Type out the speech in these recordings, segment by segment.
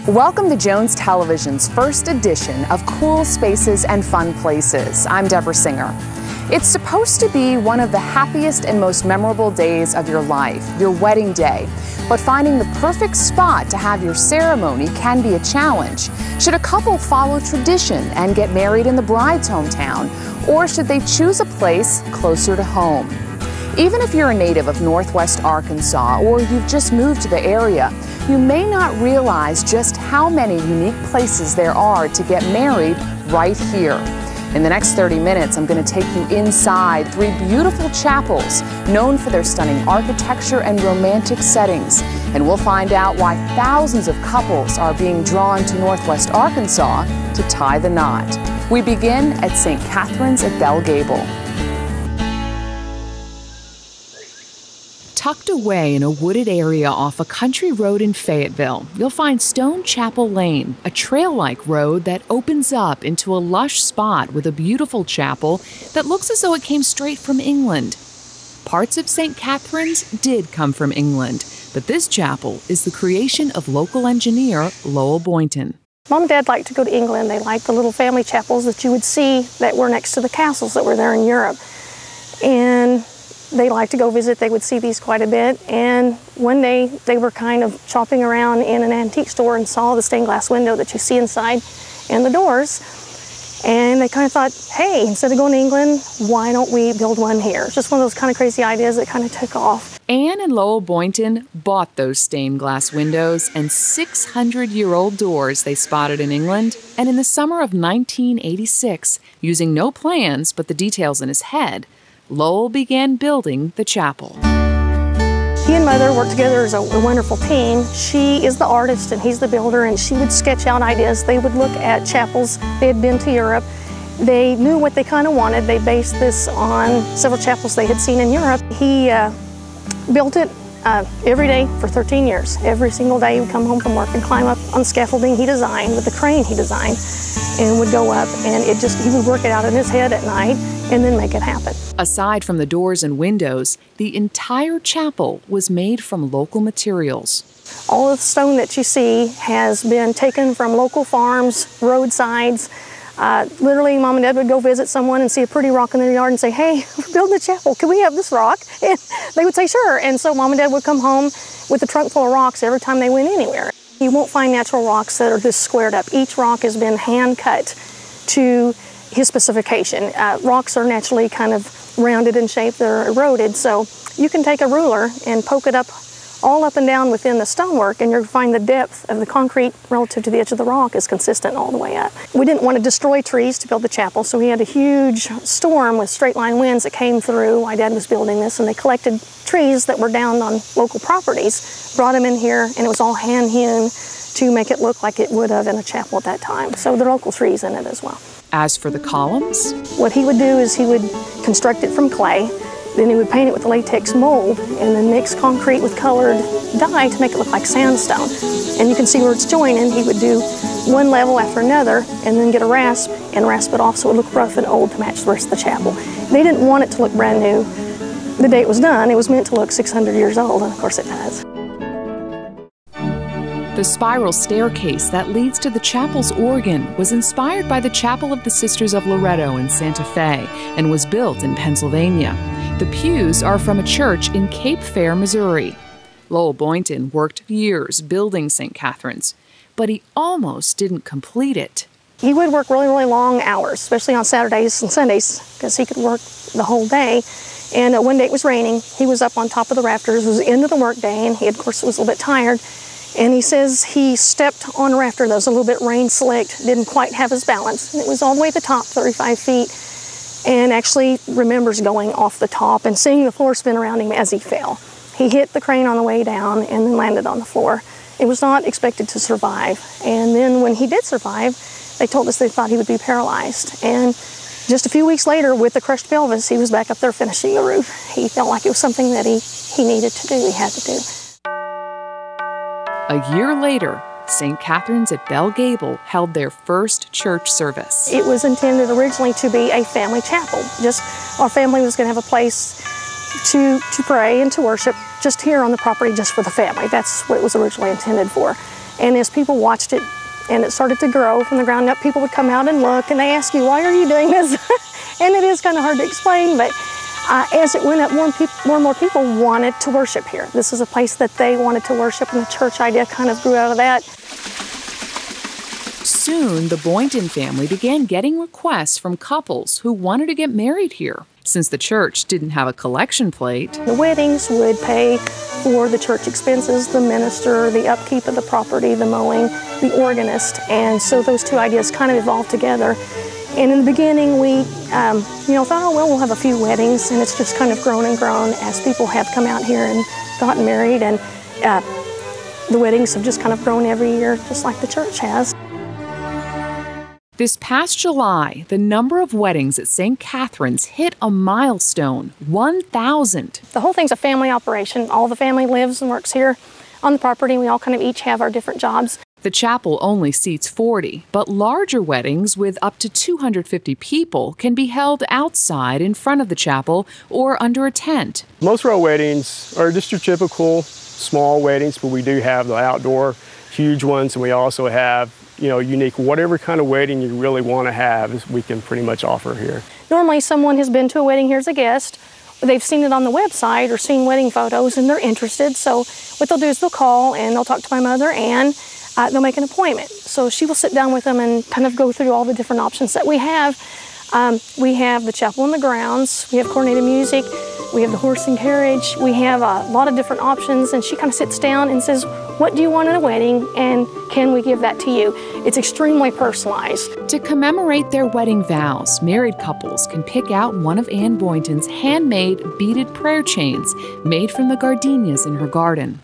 Welcome to Jones Television's first edition of Cool Spaces and Fun Places. I'm Deborah Singer. It's supposed to be one of the happiest and most memorable days of your life, your wedding day. But finding the perfect spot to have your ceremony can be a challenge. Should a couple follow tradition and get married in the bride's hometown, or should they choose a place closer to home? Even if you're a native of Northwest Arkansas or you've just moved to the area, you may not realize just how many unique places there are to get married right here. In the next 30 minutes, I'm going to take you inside 3 beautiful chapels known for their stunning architecture and romantic settings. And we'll find out why thousands of couples are being drawn to Northwest Arkansas to tie the knot. We begin at St. Catherine's at Belle Gable. Tucked away in a wooded area off a country road in Fayetteville, you'll find Stone Chapel Lane, a trail-like road that opens up into a lush spot with a beautiful chapel that looks as though it came straight from England. Parts of St. Catherine's did come from England, but this chapel is the creation of local engineer Lowell Boynton. Mom and Dad liked to go to England. They liked the little family chapels that you would see that were next to the castles that were there in Europe. And they liked to go visit. They would see these quite a bit. And one day they were kind of shopping around in an antique store and saw the stained glass window that you see inside and the doors. And they kind of thought, hey, instead of going to England, why don't we build one here? It's just one of those kind of crazy ideas that kind of took off. Anne and Lowell Boynton bought those stained glass windows and 600-year-old doors they spotted in England. And in the summer of 1986, using no plans but the details in his head, Lowell began building the chapel. He and Mother worked together as a wonderful team. She is the artist and he's the builder, and she would sketch out ideas. They would look at chapels. They had been to Europe. They knew what they kind of wanted. They based this on several chapels they had seen in Europe. He built it every day for 13 years. Every single day he would come home from work and climb up on scaffolding he designed with the crane he designed and would go up, and he would work it out in his head at night and then make it happen. Aside from the doors and windows, the entire chapel was made from local materials. All of the stone that you see has been taken from local farms, roadsides. Literally, Mom and Dad would go visit someone and see a pretty rock in their yard and say, hey, we're building a chapel, can we have this rock? And they would say, sure. And so Mom and Dad would come home with a trunk full of rocks every time they went anywhere. You won't find natural rocks that are this squared up. Each rock has been hand cut to his specification. Rocks are naturally kind of rounded in shape, they're eroded, so you can take a ruler and poke it up all up and down within the stonework, and you'll find the depth of the concrete relative to the edge of the rock is consistent all the way up. We didn't want to destroy trees to build the chapel, so we had a huge storm with straight line winds that came through while Dad was building this, and they collected trees that were down on local properties, brought them in here, and it was all hand hewn to make it look like it would have in a chapel at that time. So there are local trees in it as well. As for the columns, what he would do is he would construct it from clay, then he would paint it with latex mold, and then mix concrete with colored dye to make it look like sandstone. And you can see where it's joining. He would do one level after another and then get a rasp and rasp it off so it would look rough and old to match the rest of the chapel. They didn't want it to look brand new. The day it was done, it was meant to look 600 years old, and of course it does. The spiral staircase that leads to the chapel's organ was inspired by the Chapel of the Sisters of Loretto in Santa Fe and was built in Pennsylvania. The pews are from a church in Cape Fear, Missouri. Lowell Boynton worked years building St. Catherine's, but he almost didn't complete it. He would work really, really long hours, especially on Saturdays and Sundays, because he could work the whole day. And one day it was raining. He was up on top of the rafters. It was the end of the work day, and he, of course, was a little bit tired. And he says he stepped on a rafter that was a little bit rain-slicked, didn't quite have his balance. And it was all the way to the top, 35 feet, and actually remembers going off the top and seeing the floor spin around him as he fell. He hit the crane on the way down and then landed on the floor. It was not expected to survive. And then when he did survive, they told us they thought he would be paralyzed. And just a few weeks later, with the crushed pelvis, he was back up there finishing the roof. He felt like it was something that he needed to do, he had to do. A year later, St. Catherine's at Belle Gable held their first church service. It was intended originally to be a family chapel. Just our family was going to have a place to pray and to worship just here on the property just for the family. That's what it was originally intended for. And as people watched it and it started to grow from the ground up, people would come out and look and they ask you, why are you doing this? And it is kind of hard to explain, but as it went up, more and more people wanted to worship here. This is a place that they wanted to worship, and the church idea kind of grew out of that. Soon, the Boynton family began getting requests from couples who wanted to get married here. Since the church didn't have a collection plate, the weddings would pay for the church expenses, the minister, the upkeep of the property, the mowing, the organist, and so those two ideas kind of evolved together. And in the beginning, we thought, oh, well, we'll have a few weddings, and it's just kind of grown and grown as people have come out here and gotten married, and the weddings have just kind of grown every year, just like the church has. This past July, the number of weddings at St. Catherine's hit a milestone, 1,000. The whole thing's a family operation. All the family lives and works here on the property. We all kind of each have our different jobs. The chapel only seats 40, but larger weddings with up to 250 people can be held outside in front of the chapel or under a tent. Most of our weddings are just your typical small weddings, but we do have the outdoor huge ones, and we also have unique, whatever kind of wedding you really want to have, we can pretty much offer here. Normally someone has been to a wedding here as a guest. They've seen it on the website or seen wedding photos and they're interested. So what they'll do is they'll call and they'll talk to my mother and they'll make an appointment. So she will sit down with them and kind of go through all the different options that we have. We have the chapel in the grounds, we have coordinated music, we have the horse and carriage, we have a lot of different options, and she kind of sits down and says, what do you want in a wedding, and can we give that to you? It's extremely personalized. To commemorate their wedding vows, married couples can pick out one of Ann Boynton's handmade beaded prayer chains made from the gardenias in her garden.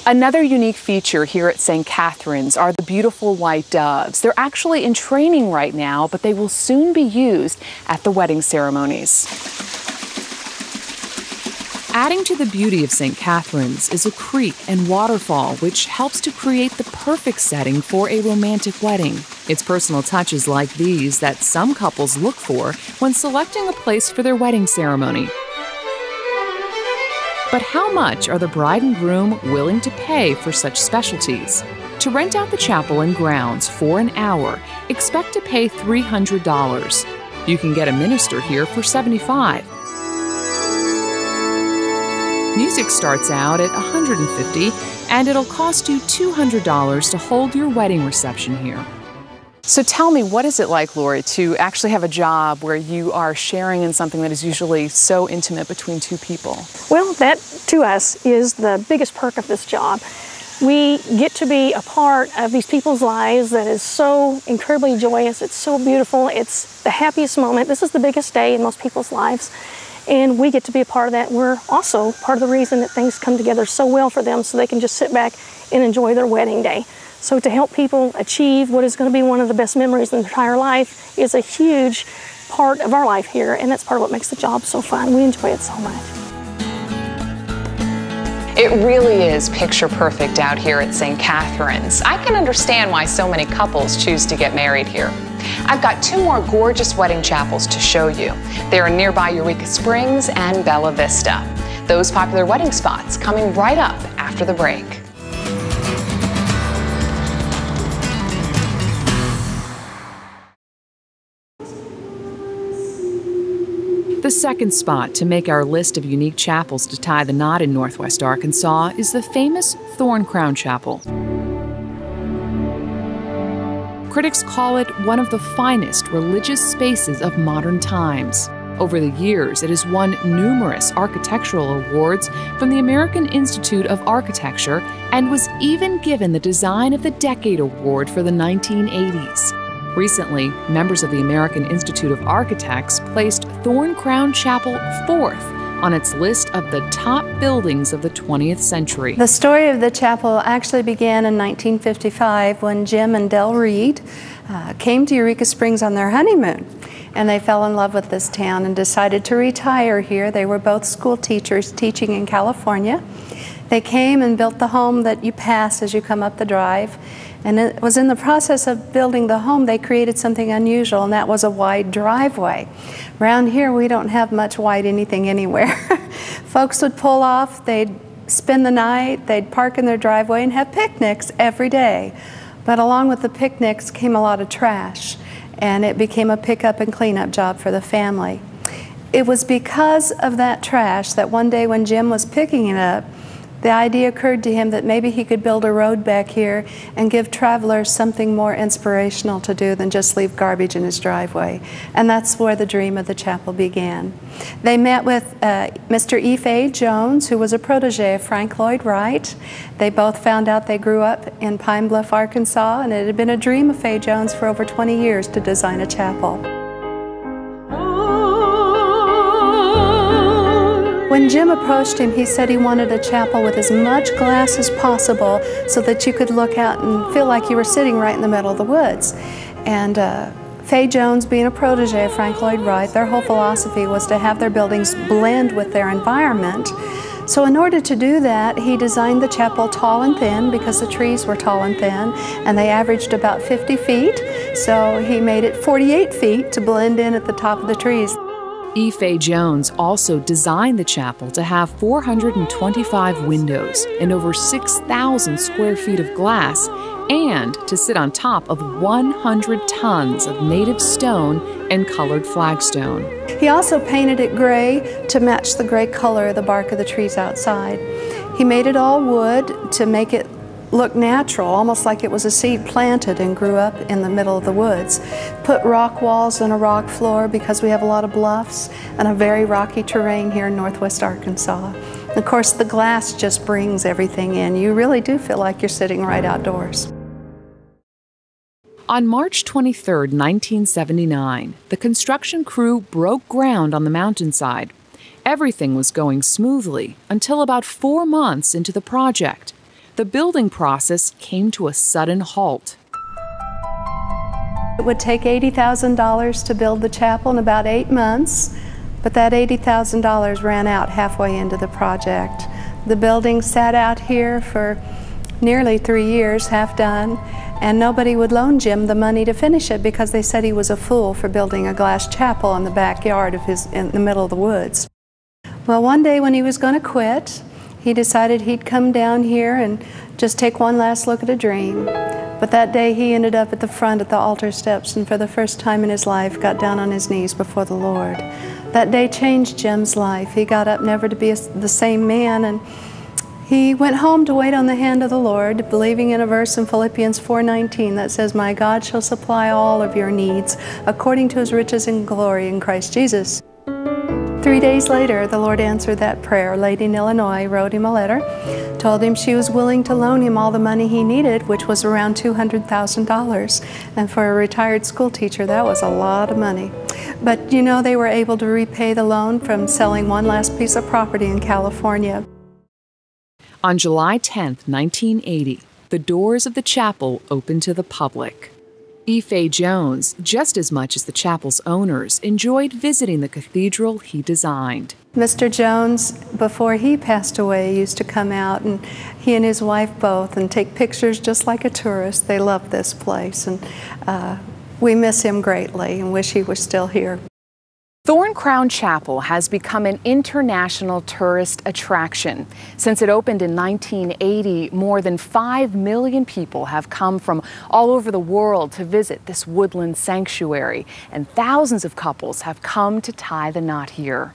Another unique feature here at St. Catherine's are the beautiful white doves. They're actually in training right now, but they will soon be used at the wedding ceremonies. Adding to the beauty of St. Catherine's is a creek and waterfall, which helps to create the perfect setting for a romantic wedding. It's personal touches like these that some couples look for when selecting a place for their wedding ceremony. But how much are the bride and groom willing to pay for such specialties? To rent out the chapel and grounds for an hour, expect to pay $300. You can get a minister here for $75. Music starts out at $150, and it'll cost you $200 to hold your wedding reception here. So tell me, what is it like, Lori, to actually have a job where you are sharing in something that is usually so intimate between two people? Well, that to us is the biggest perk of this job. We get to be a part of these people's lives that is so incredibly joyous. It's so beautiful. It's the happiest moment. This is the biggest day in most people's lives. And we get to be a part of that. We're also part of the reason that things come together so well for them, so they can just sit back and enjoy their wedding day. So to help people achieve what is going to be one of the best memories in their entire life is a huge part of our life here, and that's part of what makes the job so fun. We enjoy it so much. It really is picture perfect out here at St. Catherine's. I can understand why so many couples choose to get married here. I've got two more gorgeous wedding chapels to show you. They're in nearby Eureka Springs and Bella Vista. Those popular wedding spots coming right up after the break. The second spot to make our list of unique chapels to tie the knot in Northwest Arkansas is the famous Thorn Crown Chapel. Critics call it one of the finest religious spaces of modern times. Over the years, it has won numerous architectural awards from the American Institute of Architecture and was even given the Design of the Decade Award for the 1980s. Recently, members of the American Institute of Architects placed Thorn Crown Chapel 4th on its list of the top buildings of the 20th century. The story of the chapel actually began in 1955 when Jim and Del Reed came to Eureka Springs on their honeymoon. And they fell in love with this town and decided to retire here. They were both school teachers teaching in California. They came and built the home that you pass as you come up the drive. And it was in the process of building the home they created something unusual, and that was a wide driveway. Around here we don't have much wide anything anywhere. Folks would pull off, they'd spend the night, they'd park in their driveway and have picnics every day. But along with the picnics came a lot of trash, and it became a pickup and cleanup job for the family. It was because of that trash that one day when Jim was picking it up, the idea occurred to him that maybe he could build a road back here and give travelers something more inspirational to do than just leave garbage in his driveway. And that's where the dream of the chapel began. They met with Mr. E. Jones, who was a protege of Frank Lloyd Wright. They both found out they grew up in Pine Bluff, Arkansas, and it had been a dream of Fay Jones for over 20 years to design a chapel. When Jim approached him, he said he wanted a chapel with as much glass as possible so that you could look out and feel like you were sitting right in the middle of the woods. And Fay Jones, being a protege of Frank Lloyd Wright, their whole philosophy was to have their buildings blend with their environment. So in order to do that, he designed the chapel tall and thin because the trees were tall and thin, and they averaged about 50 feet. So he made it 48 feet to blend in at the top of the trees. E. Fay Jones also designed the chapel to have 425 windows and over 6,000 square feet of glass, and to sit on top of 100 tons of native stone and colored flagstone. He also painted it gray to match the gray color of the bark of the trees outside. He made it all wood to make it look natural, almost like it was a seed planted and grew up in the middle of the woods. Put rock walls and a rock floor because we have a lot of bluffs and a very rocky terrain here in northwest Arkansas. Of course, the glass just brings everything in. You really do feel like you're sitting right outdoors. On March 23, 1979, the construction crew broke ground on the mountainside. Everything was going smoothly until about 4 months into the project. The building process came to a sudden halt. It would take $80,000 to build the chapel in about 8 months, but that $80,000 ran out halfway into the project. The building sat out here for nearly 3 years, half done, and nobody would loan Jim the money to finish it because they said he was a fool for building a glass chapel in the backyard of in the middle of the woods. Well, one day when he was going to quit, he decided he'd come down here and just take one last look at a dream. But that day he ended up at the front at the altar steps and for the first time in his life got down on his knees before the Lord. That day changed Jim's life. He got up never to be the same man, and he went home to wait on the hand of the Lord, believing in a verse in Philippians 4:19 that says, "My God shall supply all of your needs according to his riches and glory in Christ Jesus." 3 days later, the Lord answered that prayer. A lady in Illinois wrote him a letter, told him she was willing to loan him all the money he needed, which was around $200,000. And for a retired school teacher, that was a lot of money. But you know, they were able to repay the loan from selling one last piece of property in California. On July 10, 1980, the doors of the chapel opened to the public. E. Fay Jones, just as much as the chapel's owners, enjoyed visiting the cathedral he designed. Mr. Jones, before he passed away, used to come out, and he and his wife both, and take pictures just like a tourist. They love this place, and we miss him greatly and wish he was still here. Thorn Crown Chapel has become an international tourist attraction. Since it opened in 1980, more than 5 million people have come from all over the world to visit this woodland sanctuary, and thousands of couples have come to tie the knot here.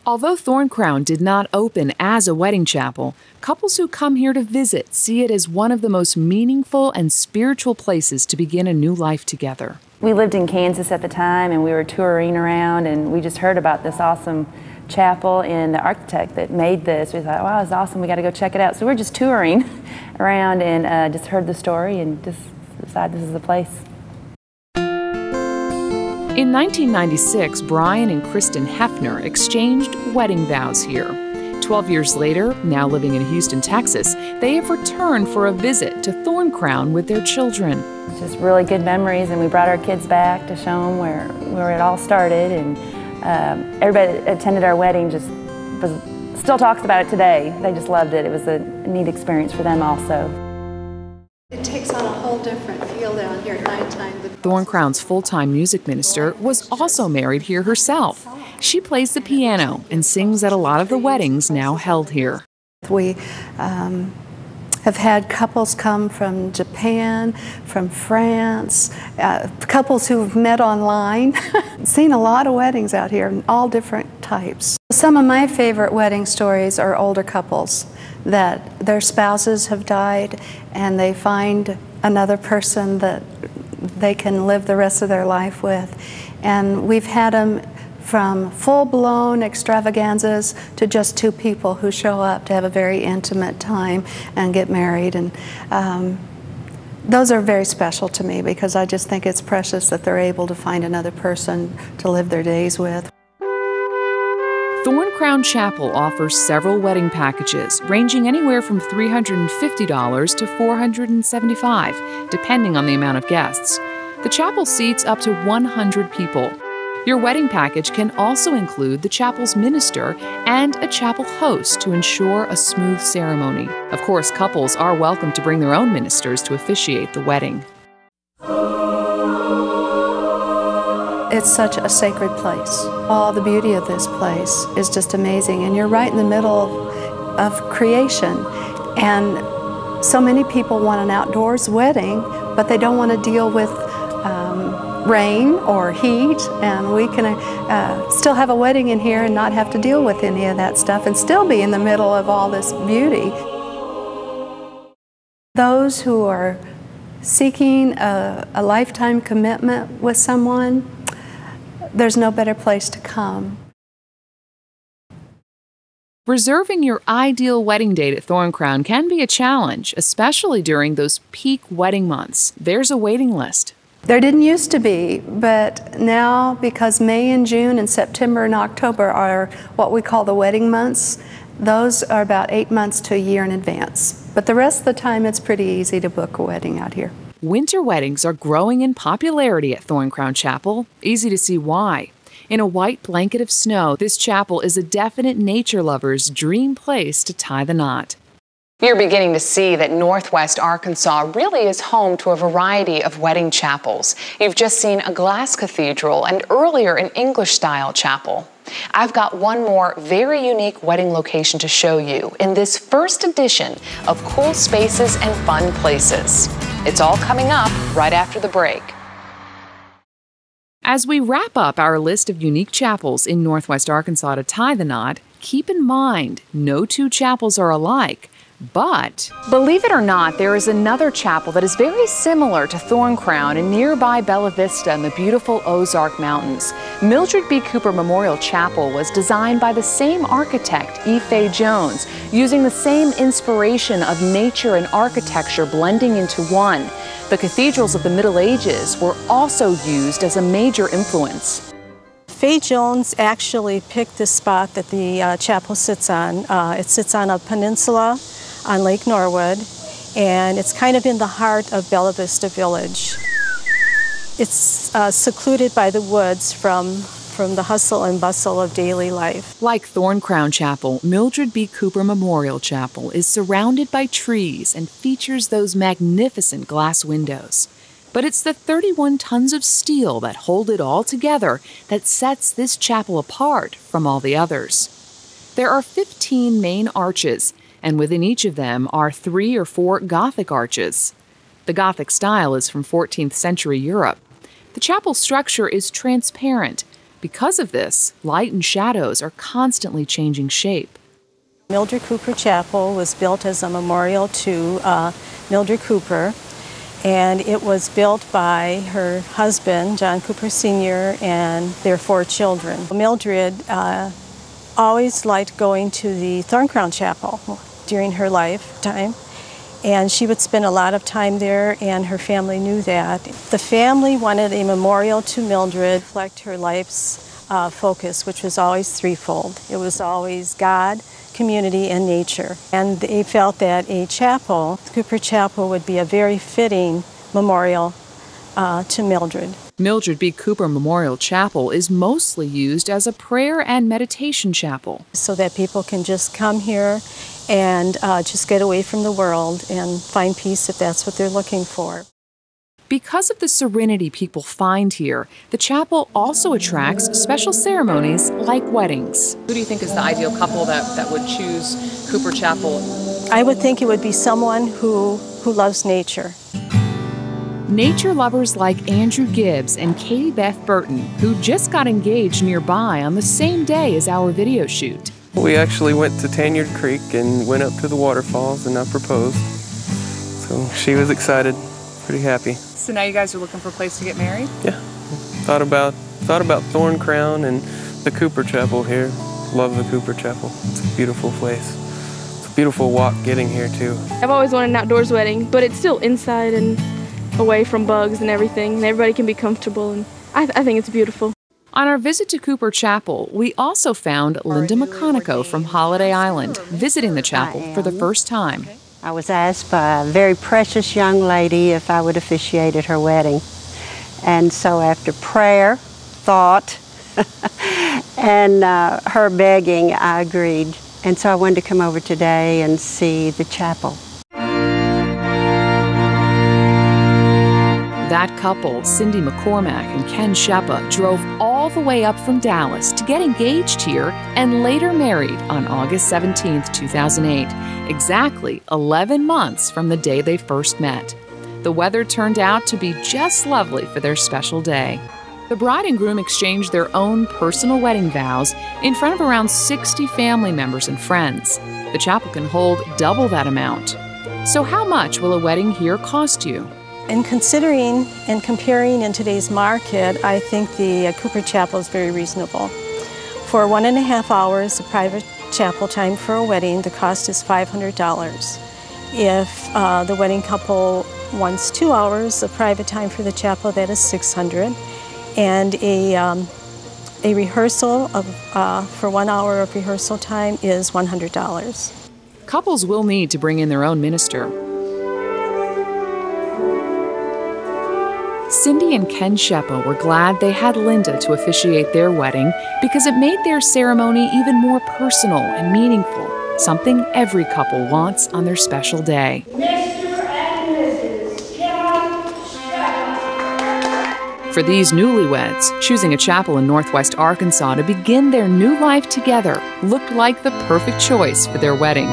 Although Thorn Crown did not open as a wedding chapel, couples who come here to visit see it as one of the most meaningful and spiritual places to begin a new life together. We lived in Kansas at the time, and we were touring around, and we just heard about this awesome chapel and the architect that made this. We thought, wow, it's awesome, we got to go check it out. So we're just touring around and just heard the story and just decided this is the place. In 1996, Brian and Kristen Hefner exchanged wedding vows here. 12 years later, now living in Houston, Texas, they have returned for a visit to Thorn Crown with their children. It's just really good memories, and we brought our kids back to show them where it all started, and everybody that attended our wedding still talks about it today. They just loved it. It was a neat experience for them also. It takes on a whole different feel down here at nighttime. Thorn Crown's full-time music minister was also married here herself. She plays the piano and sings at a lot of the weddings now held here. We have had couples come from Japan, from France, couples who've met online. Seen a lot of weddings out here, all different types. Some of my favorite wedding stories are older couples that their spouses have died and they find another person that they can live the rest of their life with. And we've had them from full-blown extravaganzas to just two people who show up to have a very intimate time and get married. And those are very special to me because I just think it's precious that they're able to find another person to live their days with. Thorn Crown Chapel offers several wedding packages ranging anywhere from $350 to $475, depending on the amount of guests. The chapel seats up to 100 people. Your wedding package can also include the chapel's minister and a chapel host to ensure a smooth ceremony. Of course, couples are welcome to bring their own ministers to officiate the wedding. It's such a sacred place. All the beauty of this place is just amazing, and you're right in the middle of creation. And so many people want an outdoors wedding, but they don't want to deal with rain or heat, and we can still have a wedding in here and not have to deal with any of that stuff and still be in the middle of all this beauty. Those who are seeking a lifetime commitment with someone, there's no better place to come. Reserving your ideal wedding date at Thorn Crown can be a challenge, especially during those peak wedding months. There's a waiting list. There didn't used to be, but now, because May and June and September and October are what we call the wedding months, those are about 8 months to a year in advance. But the rest of the time, it's pretty easy to book a wedding out here. Winter weddings are growing in popularity at Thorn Crown Chapel. Easy to see why. In a white blanket of snow, this chapel is a definite nature lover's dream place to tie the knot. You're beginning to see that Northwest Arkansas really is home to a variety of wedding chapels. You've just seen a glass cathedral and earlier an English-style chapel. I've got one more very unique wedding location to show you in this first edition of Cool Spaces and Fun Places. It's all coming up right after the break. As we wrap up our list of unique chapels in Northwest Arkansas to tie the knot, keep in mind no two chapels are alike. But believe it or not, there is another chapel that is very similar to Thorn Crown in nearby Bella Vista in the beautiful Ozark Mountains. Mildred B. Cooper Memorial Chapel was designed by the same architect, E. Fay Jones, using the same inspiration of nature and architecture blending into one. The cathedrals of the Middle Ages were also used as a major influence. Fay Jones actually picked the spot that the chapel sits on. It sits on a peninsula on Lake Norwood, and it's kind of in the heart of Bella Vista Village. It's secluded by the woods from the hustle and bustle of daily life. Like Thorn Crown Chapel, Mildred B. Cooper Memorial Chapel is surrounded by trees and features those magnificent glass windows. But it's the 31 tons of steel that hold it all together that sets this chapel apart from all the others. There are 15 main arches, and within each of them are 3 or 4 Gothic arches. The Gothic style is from 14th century Europe. The chapel structure is transparent. Because of this, light and shadows are constantly changing shape. Mildred Cooper Chapel was built as a memorial to Mildred Cooper, and it was built by her husband, John Cooper Sr., and their 4 children. Mildred always liked going to the Thorn Crown Chapel during her lifetime, and she would spend a lot of time there, and her family knew that. The family wanted a memorial to Mildred to reflect her life's focus, which was always threefold. It was always God, community, and nature. And they felt that a chapel, Cooper Chapel, would be a very fitting memorial to Mildred. Mildred B. Cooper Memorial Chapel is mostly used as a prayer and meditation chapel. So that people can just come here and just get away from the world and find peace if that's what they're looking for. Because of the serenity people find here, the chapel also attracts special ceremonies like weddings. Who do you think is the ideal couple that would choose Cooper Chapel? I would think it would be someone who loves nature. Nature lovers like Andrew Gibbs and Katie Beth Burton, who just got engaged nearby on the same day as our video shoot. We actually went to Tanyard Creek and went up to the waterfalls, and I proposed. So she was excited, pretty happy. So now you guys are looking for a place to get married? Yeah, thought about Thorn Crown and the Cooper Chapel here. Love the Cooper Chapel. It's a beautiful place. It's a beautiful walk getting here too. I've always wanted an outdoors wedding, but it's still inside and away from bugs and everything, and everybody can be comfortable, and I think it's beautiful. On our visit to Cooper Chapel, we also found Linda McConico from Holiday Island visiting the chapel for the first time. I was asked by a very precious young lady if I would officiate at her wedding. And so after prayer, thought, and her begging, I agreed. And so I wanted to come over today and see the chapel. That couple, Cindy McCormack and Ken Sheppa, drove all the way up from Dallas to get engaged here and later married on August 17, 2008, exactly 11 months from the day they first met. The weather turned out to be just lovely for their special day. The bride and groom exchanged their own personal wedding vows in front of around 60 family members and friends. The chapel can hold double that amount. So how much will a wedding here cost you? In considering and comparing in today's market, I think the Cooper Chapel is very reasonable. For 1.5 hours of private chapel time for a wedding, the cost is $500. If the wedding couple wants 2 hours of private time for the chapel, that is $600. And a rehearsal for 1 hour of rehearsal time is $100. Couples will need to bring in their own minister. Cindy and Ken Sheppa were glad they had Linda to officiate their wedding because it made their ceremony even more personal and meaningful, something every couple wants on their special day. Mr. and Mrs. John Sheppa. For these newlyweds, choosing a chapel in Northwest Arkansas to begin their new life together looked like the perfect choice for their wedding.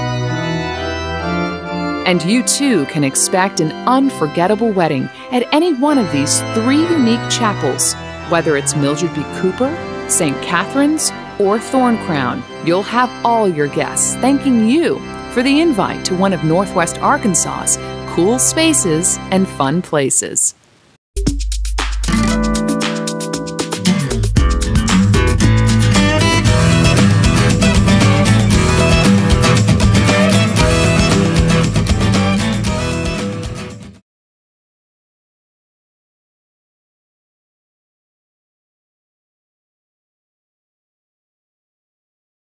And you too can expect an unforgettable wedding at any one of these 3 unique chapels. Whether it's Mildred B. Cooper, St. Catherine's, or Thorn Crown, you'll have all your guests thanking you for the invite to one of Northwest Arkansas's cool spaces and fun places.